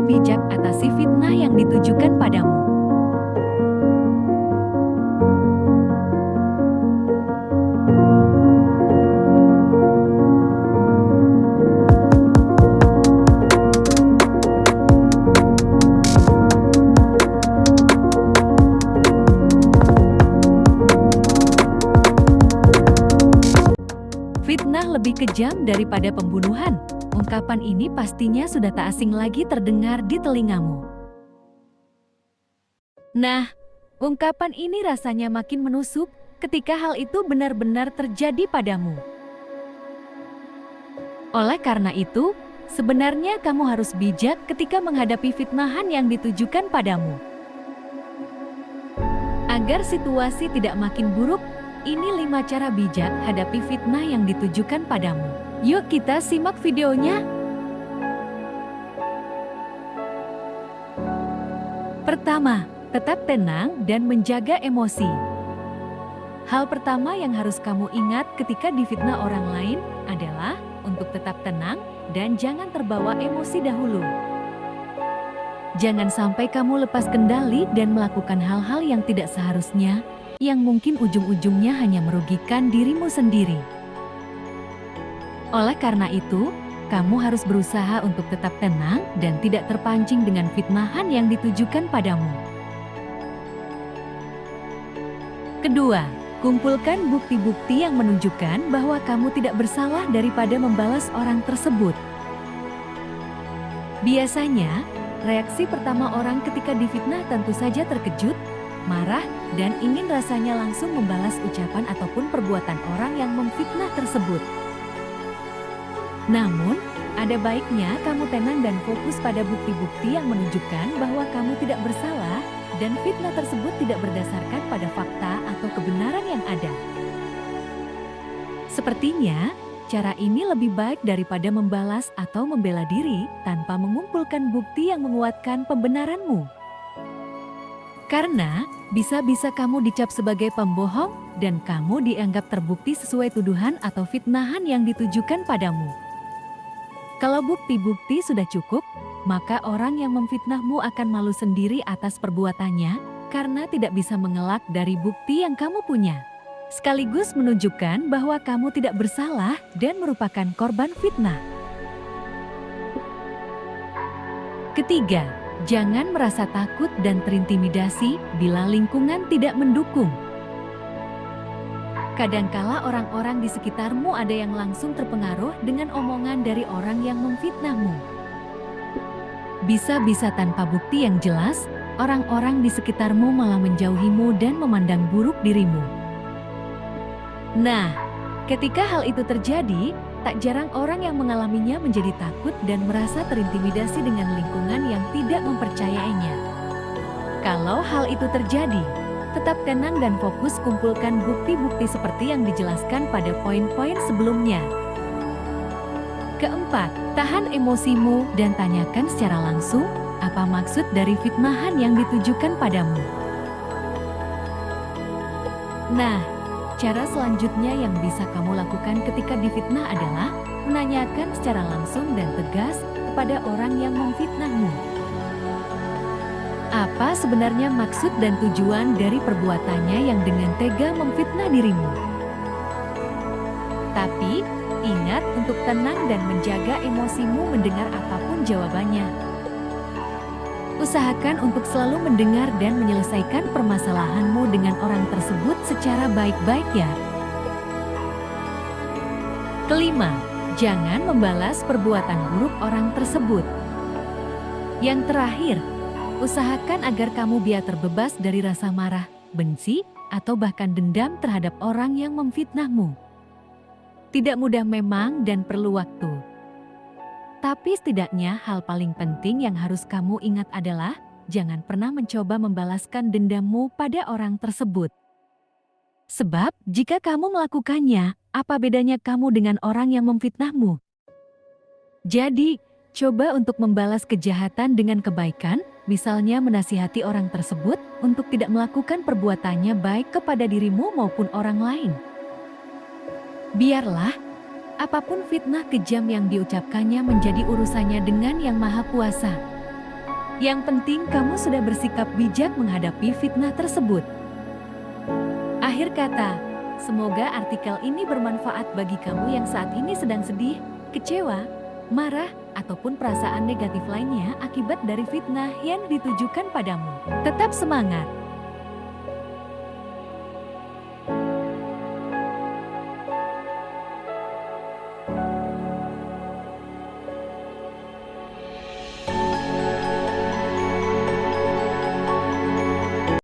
bijak atasi fitnah yang ditujukan padamu. Fitnah lebih kejam daripada pembunuhan. Ungkapan ini pastinya sudah tak asing lagi terdengar di telingamu. Nah, ungkapan ini rasanya makin menusuk ketika hal itu benar-benar terjadi padamu. Oleh karena itu, sebenarnya kamu harus bijak ketika menghadapi fitnahan yang ditujukan padamu. Agar situasi tidak makin buruk, ini 5 cara bijak hadapi fitnah yang ditujukan padamu. Yuk kita simak videonya. Pertama, tetap tenang dan menjaga emosi. Hal pertama yang harus kamu ingat ketika difitnah orang lain adalah untuk tetap tenang dan jangan terbawa emosi dahulu. Jangan sampai kamu lepas kendali dan melakukan hal-hal yang tidak seharusnya, yang mungkin ujung-ujungnya hanya merugikan dirimu sendiri. Oleh karena itu, kamu harus berusaha untuk tetap tenang dan tidak terpancing dengan fitnahan yang ditujukan padamu. Kedua, kumpulkan bukti-bukti yang menunjukkan bahwa kamu tidak bersalah daripada membalas orang tersebut. Biasanya, reaksi pertama orang ketika difitnah tentu saja terkejut, marah, dan ingin rasanya langsung membalas ucapan ataupun perbuatan orang yang memfitnah tersebut. Namun, ada baiknya kamu tenang dan fokus pada bukti-bukti yang menunjukkan bahwa kamu tidak bersalah dan fitnah tersebut tidak berdasarkan pada fakta atau kebenaran yang ada. Sepertinya, cara ini lebih baik daripada membalas atau membela diri tanpa mengumpulkan bukti yang menguatkan pembenaranmu. Karena bisa-bisa kamu dicap sebagai pembohong dan kamu dianggap terbukti sesuai tuduhan atau fitnahan yang ditujukan padamu. Kalau bukti-bukti sudah cukup, maka orang yang memfitnahmu akan malu sendiri atas perbuatannya karena tidak bisa mengelak dari bukti yang kamu punya. Sekaligus menunjukkan bahwa kamu tidak bersalah dan merupakan korban fitnah. Ketiga, jangan merasa takut dan terintimidasi bila lingkungan tidak mendukung. Kadangkala orang-orang di sekitarmu ada yang langsung terpengaruh dengan omongan dari orang yang memfitnahmu. Bisa-bisa tanpa bukti yang jelas, orang-orang di sekitarmu malah menjauhimu dan memandang buruk dirimu. Nah, ketika hal itu terjadi, tak jarang orang yang mengalaminya menjadi takut dan merasa terintimidasi dengan lingkungan yang tidak mempercayainya. Kalau hal itu terjadi, tetap tenang dan fokus kumpulkan bukti-bukti seperti yang dijelaskan pada poin-poin sebelumnya. Keempat, tahan emosimu dan tanyakan secara langsung apa maksud dari fitnahan yang ditujukan padamu. Nah, cara selanjutnya yang bisa kamu lakukan ketika difitnah adalah menanyakan secara langsung dan tegas kepada orang yang memfitnahmu. Apa sebenarnya maksud dan tujuan dari perbuatannya yang dengan tega memfitnah dirimu? Tapi, ingat untuk tenang dan menjaga emosimu mendengar apapun jawabannya. Usahakan untuk selalu mendengar dan menyelesaikan permasalahanmu dengan orang tersebut secara baik-baik ya. Kelima, jangan membalas perbuatan buruk orang tersebut. Yang terakhir, usahakan agar kamu biar terbebas dari rasa marah, benci, atau bahkan dendam terhadap orang yang memfitnahmu. Tidak mudah memang dan perlu waktu. Tapi setidaknya hal paling penting yang harus kamu ingat adalah jangan pernah mencoba membalaskan dendammu pada orang tersebut. Sebab jika kamu melakukannya, apa bedanya kamu dengan orang yang memfitnahmu? Jadi, coba untuk membalas kejahatan dengan kebaikan, misalnya menasihati orang tersebut untuk tidak melakukan perbuatannya baik kepada dirimu maupun orang lain. Biarlah apapun fitnah kejam yang diucapkannya menjadi urusannya dengan Yang Maha Kuasa. Yang penting kamu sudah bersikap bijak menghadapi fitnah tersebut. Akhir kata, semoga artikel ini bermanfaat bagi kamu yang saat ini sedang sedih, kecewa, marah, ataupun perasaan negatif lainnya akibat dari fitnah yang ditujukan padamu. Tetap semangat!